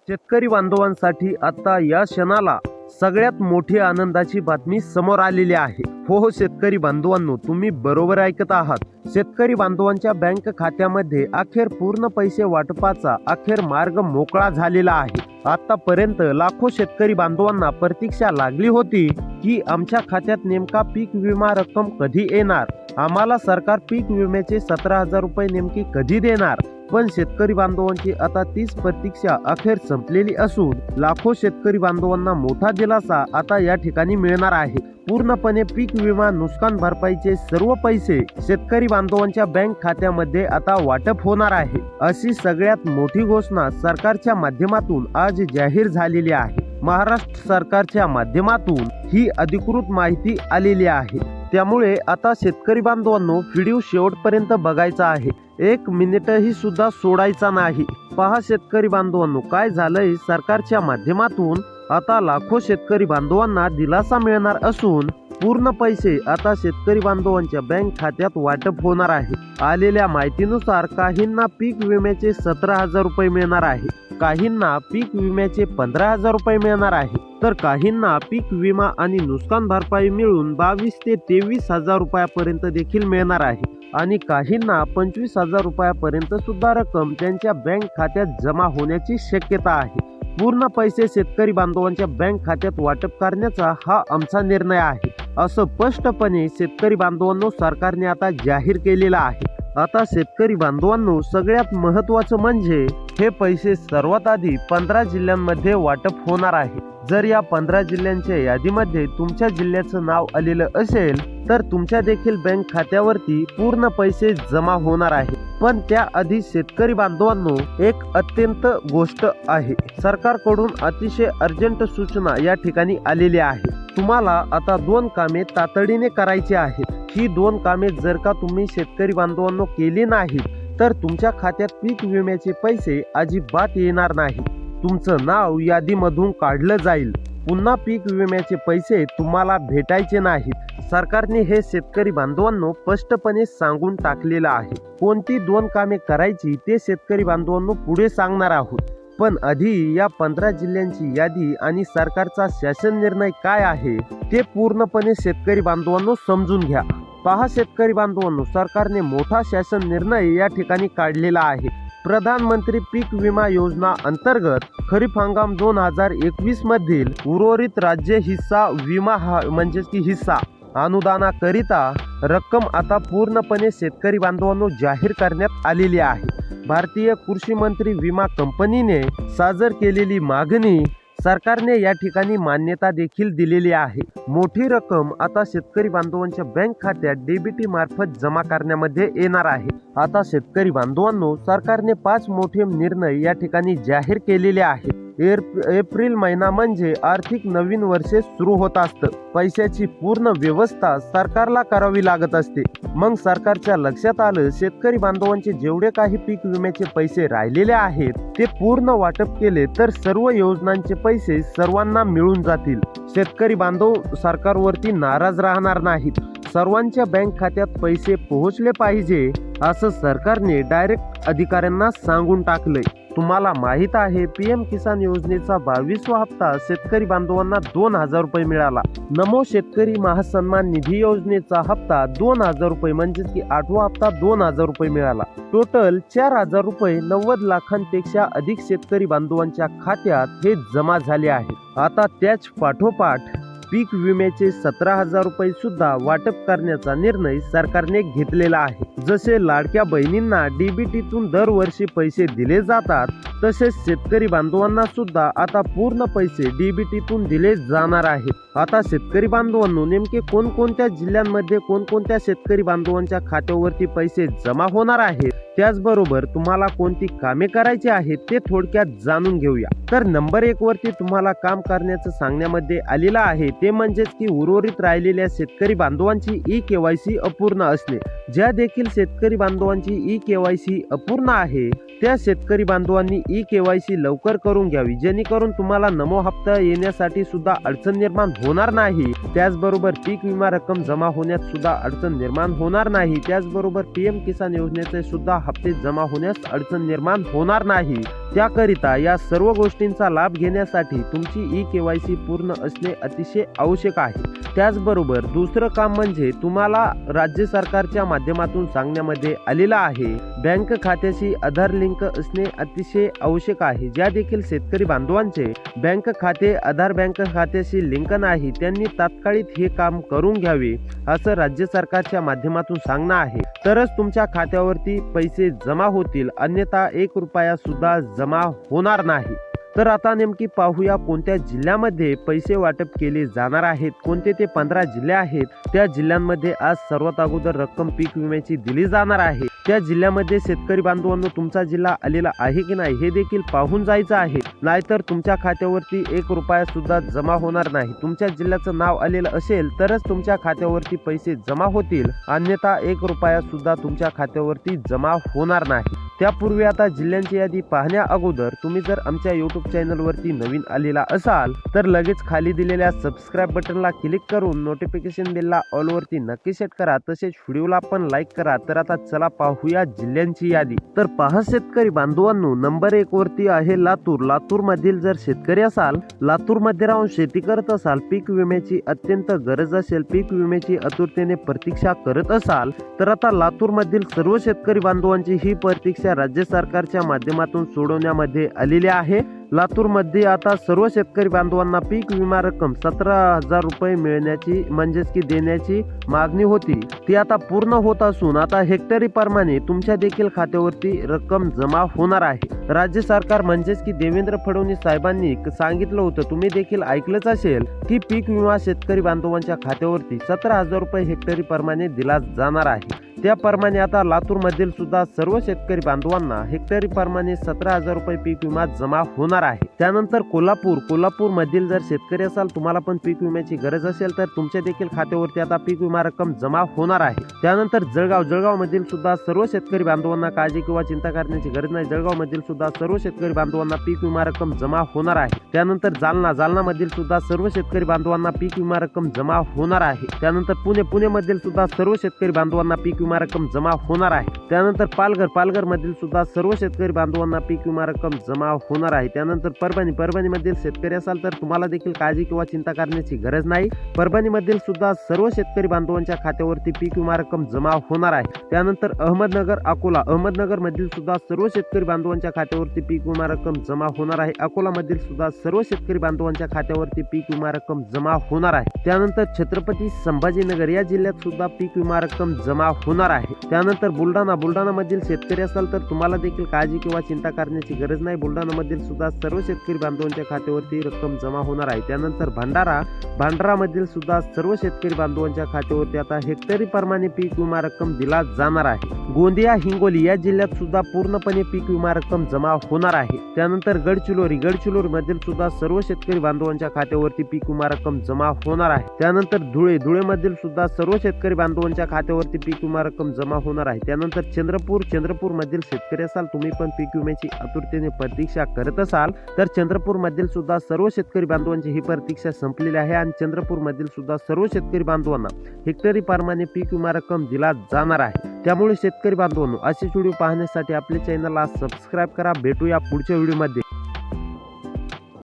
शेतकरी बांधवांसाठी आता या क्षणाला सगळ्यात मोठी आनंदाची बातमी समोर आलेली आहे। हो शेतकरी बांधवांनो, तुम्ही बरोबर ऐकत आहात। शेतकरी बांधवांच्या बँक खात्यामध्ये अखेर पूर्ण पैसे वाटपाचा अखेर मार्ग मोकळा झालेला आहे। आतापर्यंत लाखो शेतकरी बांधवांना प्रतीक्षा लागली होती की आमच्या खात्यात नेमका पीक विमा रक्कम कधी येणार, आम्हाला सरकार पीक विम्याचे 17,000 रुपये नेमकी कधी देणार। पण शेतकरी बांधवांची आता तीच प्रतीक्षा अखेर संपलेली असून लाखो शेतकरी बांधवांना मोठा दिलासा आता या ठिकाणी मिळणार आहे। पूर्णपणे पीक विमा नुकसान भरपाईचे सर्व पैसे शेतकरी बांधवांच्या बँक खात्यामध्ये आता वाटप होणार आहे, अशी सगळ्यात मोठी घोषणा सरकारच्या माध्यमातून आज जाहीर झालेली आहे। महाराष्ट्र सरकारच्या माध्यमातून ही अधिकृत माहिती आलेली आहे। त्यामुळे आता शेतकरी बांधवांनो, व्हिडिओ शेवटपर्यंत बघायचा आहे, 1 मिनिटही सुद्धा सोडायचा नाही। पहा शेतकरी बांधवांनो, काय झालंय, सरकारच्या माध्यमातून आता लाखो शेतकरी बांधवांना दिलासा मिळणार असून पूर्ण पैसे आता शेतकरी बांधवांच्या बँक खात्यात वाटप होणार आहे। आलेल्या माहितीनुसार काहींना पीक विम्याचे 17,000 रुपये मिळणार आहे, काहींना पीक विम्याचे 15,000 रुपये मिळणार आहे, तर काहींना पीक विमा आणि नुकसान भरपाई मिळून 22,000 ते 23,000 रुपयापर्यंत देखील मिळणार आहे आणि काहींना 25,000 रुपयापर्यंत सुद्धा रक्कम त्यांच्या बँक खात्यात जमा होण्याची शक्यता आहे। पूर्ण पैसे शेतकरी बांधवांच्या बँक खात्यात वाटप करण्याचा हा आमचा निर्णय आहे, असं स्पष्टपणे शेतकरी बांधवांनो सरकारने आता जाहीर केलेलं आहे। आता शेतकरी बांधवांनो, सगळ्यात महत्त्वाचं म्हणजे हे पैसे सर्वात आधी 15 जिल्ह्यांमध्ये वाटप होणार आहे। जर या 15 जिल्ह्यांच्या यादीमध्ये तुमच्या जिल्ह्याचं नाव आलेलं असेल तर तुमच्या देखील बँक खात्यावरती पूर्ण पैसे जमा होणार आहे। पण त्याआधी शेतकरी बांधवांनो, एक अत्यंत गोष्ट आहे, सरकारकडून अतिशय अर्जंट सूचना या ठिकाणी आलेली आहे। तुम्हाला आता 2 कामे तातडीने करायची आहेत। ही 2 कामे जर का तुम्ही शेतकरी बांधवांनो केली नाहीत तर तुमच्या खात्यात पीक विम्याचे पैसे अजिबात येणार नाही, तुमचं नाव यादीमधून काढलं जाईल, पुन्हा पीक विम्याचे पैसे तुम्हाला भेटायचे नाहीत। सरकारने हे शेतकरी बांधवांनो स्पष्टपणे सांगून टाकलेलं आहे। कोणती 2 कामे करायची ते शेतकरी बांधवांनो पुढे सांगणार आहोत, पण आधी या 15 जिल्ह्यांची यादी आणि सरकारचा शासन निर्णय काय आहे ते पूर्णपणे शेतकरी बांधवांनो समजून घ्या। पहा शेतकरी बांधवांनो, सरकारने मोठा शासन निर्णय या ठिकाणी काढलेला आहे। प्रधानमंत्री पीक विमा योजना अंतर्गत खरीप हंगाम 2021 मधील उर्वरित राज्य हिस्सा विमा म्हणजेच की हिस्सा अनुदानाकरिता रक्कम आता पूर्णपणे शेतकरी बांधवांनो जाहीर करण्यात आलेली आहे। भारतीय कृषी मंत्री विमा कंपनीने सादर केलेली मागणी सरकारने या ठिकाणी मान्यता देखील दिलेली आहे। मोठी रक्कम आता शेतकरी बांधवांच्या बँक खात्यात डीबीटी मार्फत जमा करण्यामध्ये येणार आहे। आता शेतकरी बांधवांनो, सरकारने 5 मोठे निर्णय या ठिकाणी जाहीर केलेले आहेत। एप्रिल महिना म्हणजे आर्थिक नवीन वर्ष सुरू होत असतं, पैशाची पूर्ण व्यवस्था सरकारला करावी लागत असते। मग सरकारच्या लक्षात आलं, शेतकरी बांधवांचे जेवढे काही पीक विम्याचे पैसे राहिलेले आहेत ते पूर्ण वाटप केले तर सर्व योजनांचे पैसे सर्वांना मिळून जातील। शेतकरी बांधव सरकारवरती नाराज राहणार नाहीत, सर्वांच्या बँक खात्यात पैसे पोहोचले पाहिजे असं सरकारने डायरेक्ट अधिकाऱ्यांना सांगून टाकलंय। तुम्हाला माहित आहे, पीएम किसान योजनेचा 22वा हप्ता शेतकरी बांधवांना 2,000 रुपये मिळाला। नमो शेतकरी महासन्मान निधी योजनेचा हप्ता 2,000 रुपये म्हणजेच की 8वा हप्ता 2,000 रुपये मिळाला। टोटल 4,000 रुपये 90 लाखांपेक्षा अधिक शेतकरी बांधवांच्या खात्यात हे जमा झाले आहे। आता त्याच पाठोपाठ पीक विम्याचे 17,000 रुपये सुद्धा वाटप करण्याचा निर्णय सरकारने घेतलेला आहे। जसे लाडक्या बहिणींना डीबीटीतून दरवर्षी पैसे दिले जातात, तसेच शेतकरी बांधवांना सुद्धा आता पूर्ण पैसे डीबीटीतून दिले जाणार आहेत। आता शेतकरी बांधवांनो, नेमके कोणकोणत्या जिल्ह्यांमध्ये कोणकोणत्या शेतकरी बांधवांच्या खात्यावरती पैसे जमा होणार आहेत, त्याचबरोबर तुम्हाला कोणती कामे करायची आहेत ते थोडक्यात जाणून घेऊया। तर नंबर 1 वरती तुम्हाला काम करण्याचं सांगण्यामध्ये आलेलं आहे, ते म्हणजेच की उर्वरित राहिलेल्या शेतकरी बांधवांची ई-केवायसी अपूर्ण असणे। ज्या देखील शेतकरी बांधवांची ई-केवायसी अपूर्ण आहे त्या शेतकरी बांधवांनी ई-केवायसी लवकर करून घ्यावी, जेणेकरून तुम्हाला नमो हप्ता येण्यासाठी सुद्धा अडचण निर्माण होणार नाही. त्याचबरोबर पीक विमा रक्कम जमा होण्यात सुद्धा अडचण निर्माण होणार नाही. त्याचबरोबर PM किसान योजनेचे सुद्धा हप्ते जमा होण्यास अडचण निर्माण होणार नाही. त्याकरिता या सर्व गोष्टींचा लाभ घेण्यासाठी तुमची ई-केवायसी पूर्ण असणे अतिशय आवश्यक आहे. त्याचबरोबर दुसरं काम म्हणजे तुम्हाला राज्य सरकारच्या माध्यमातून सांगण्यामध्ये आलेलं आहे, बँक खात्याशी आधार लिंक असणे अतिशय आवश्यक आहे. ज्या देखील शेतकरी बांधवांचे बँक खाते आधार बँक खात्याशी लिंक नाही त्यांनी तात्काळिक हे काम करून घ्यावे असं राज्य सरकारच्या माध्यमातून सांगणं आहे. तरच तुमच्या खात्यावरती पैसे जमा होतील, अन्यथा 1 रुपया सुद्धा जमा होणार नाही. तर आता नेमकी पाहूया कोणत्या जिल्ह्यामध्ये पैसे वाटप केले जाणार आहेत. कोणते ते 15 जिल्हे आहेत. त्या जिल्ह्यांमध्ये आज सर्वात अगोदर रक्कम पीक विम्याची दिली जाणार आहे. त्या जिल्ह्यामध्ये शेतकरी बांधवांनो तुमचा जिल्हा आलेला आहे की नाही हे देखील पाहून जायचं आहे, नाहीतर तुमच्या खात्यावरती 1 रुपया सुद्धा जमा होणार नाही. तुमच्या जिल्ह्याचं नाव आलेलं असेल तरच तुमच्या खात्यावरती पैसे जमा होतील, अन्यथा 1 रुपया सुद्धा तुमच्या खात्यावरती जमा होणार नाही. त्यापूर्वी आता जिल्ह्यांची यादी पाहण्या अगोदर तुम्ही जर आमच्या YouTube चॅनलवरती नवीन आलेला असाल तर लगेच खाली दिलेल्या सबस्क्राईब बटनला क्लिक करून नोटिफिकेशन बेलला ऑल वरती नक्की सेट करा. तसेच व्हिडिओला पण लाईक करा. तर आता चला पाहूया जिल्ह्यांची यादी. तर पहा शेतकरी बांधवांनो, नंबर 1 वरती आहे लातूर. लातूर मधील जर शेतकरी असाल, लातूर मध्ये राहून शेती करत असाल, पीक विम्याची अत्यंत गरज असेल, पीक विम्याची आतुरतेने प्रतीक्षा करत असाल तर आता लातूर मधील सर्व शेतकरी बांधवांची ही प्रतीक्षा राज्य सरकारच्या माध्यमातून सोडवण्यामध्ये आलेली आहे. लातूरमध्ये आता सर्व शेतकरी बांधवांना पीक विमा रक्कम 17,000 रुपये मिळण्याची म्हणजेच की देण्याची मागणी होती, ती आता पूर्ण होत असून आता हेक्टरी प्रमाणे तुमच्या देखील खात्यावरती रक्कम जमा होणार आहे. राज्य सरकार म्हणजेच की देवेंद्र फडणवीस साहेबांनी सांगितलं होतं, तुम्ही देखील ऐकलंच असेल की पीक विमा शेतकरी बांधवांच्या खात्यावरती 17,000 रुपये हेक्टरी प्रमाणे दिला जाणार आहे. त्याप्रमाणे आता लातूर मधील सुद्धा सर्व शेतकरी बांधवांना हेक्टरी प्रमाणे 17,000 रुपये पीक विमा जमा होणार आहे. त्यानंतर कोल्हापूर मधील जर शेतकरी असाल, तुम्हाला पण पीक विम्याची गरज असेल तर तुमच्या देखील खात्यावरती आता पीक विमा रक्कम जमा होणार आहे. त्यानंतर जळगाव मधील सुद्धा सर्व शेतकरी बांधवांना काळजी किंवा चिंता करण्याची गरज नाही. जळगाव मधील सुद्धा सर्व शेतकरी बांधवांना पीक विमा रक्कम जमा होणार आहे. त्यानंतर जालना मधील सुद्धा सर्व शेतकरी बांधवांना पीक विमा रक्कम जमा होणार आहे. त्यानंतर पुणे मधील सुद्धा सर्व शेतकरी बांधवांना पीक विमा रक्कम जमा होणार आहे. त्यानंतर पालघर मधील सुद्धा सर्व शेतकरी बांधवांना पीक विमा रक्कम जमा होणार आहे. त्यानंतर परभणी मधील शेतकरी असाल तर तुम्हाला देखील काळजी किंवा चिंता करण्याची गरज नाही. परभणी मधील सुद्धा सर्व शेतकरी बांधवांच्या खात्यावरती पीक विमा रक्कम जमा होणार आहे. त्यानंतर अहमदनगर मधील सुद्धा सर्व शेतकरी बांधवांच्या खात्यावरती पीक विमा रक्कम जमा होणार आहे. अकोला मधील सुद्धा सर्व शेतकरी बांधवांच्या खात्यावरती पीक विमा रक्कम जमा होणार आहे. त्यानंतर छत्रपती संभाजीनगर या जिल्ह्यात सुद्धा पीक विमा रक्कम जमा होणार आहे. त्यानंतर बुलढाणा मधील शेतकरी असाल तर तुम्हाला देखील काळजी किंवा चिंता करण्याची गरज नाही. बुलढाणा मधील सुद्धा सर्व शेतकरी बांधवांच्या खात्यावरती रक्कम जमा होणार आहे. त्यानंतर भंडारा मधील सुद्धा सर्व शेतकरी बांधवांच्या खात्यावरती आता हेक्टरी प्रमाणे पीक विमा रक्कम दिला जाणार आहे. गोंदिया हिंगोली या जिल्ह्यात सुद्धा पूर्णपणे पीक विमा रक्कम जमा होणार आहे. त्यानंतर गडचिरोली मधील सुद्धा सर्व शेतकरी बांधवांच्या खात्यावरती पीक विमा रक्कम जमा होणार आहे. त्यानंतर धुळे मधील सुद्धा सर्व शेतकरी बांधवांच्या खात्यावरती पीक विमा रक्कम जमा होणार आहे. त्यानंतर चंद्रपूर मधील शेतकरी असाल, तुम्ही पण पीक विम्याची आतुरतेने प्रतीक्षा करत असाल तर चंद्रपूर मधील सुद्धा सर्व शेतकरी बांधवांची ही प्रतीक्षा संपलेली आहे आणि चंद्रपूर मधील सुद्धा सर्व शेतकरी बांधवांना हेक्टरी प्रमाणे पीक विमा रक्कम दिला जाणार आहे. त्यामुळे शेतकरी बांधवांनो, असे व्हिडिओ पाहण्यासाठी आपल्या चॅनलला सबस्क्राईब करा. भेटूया पुढच्या व्हिडिओमध्ये.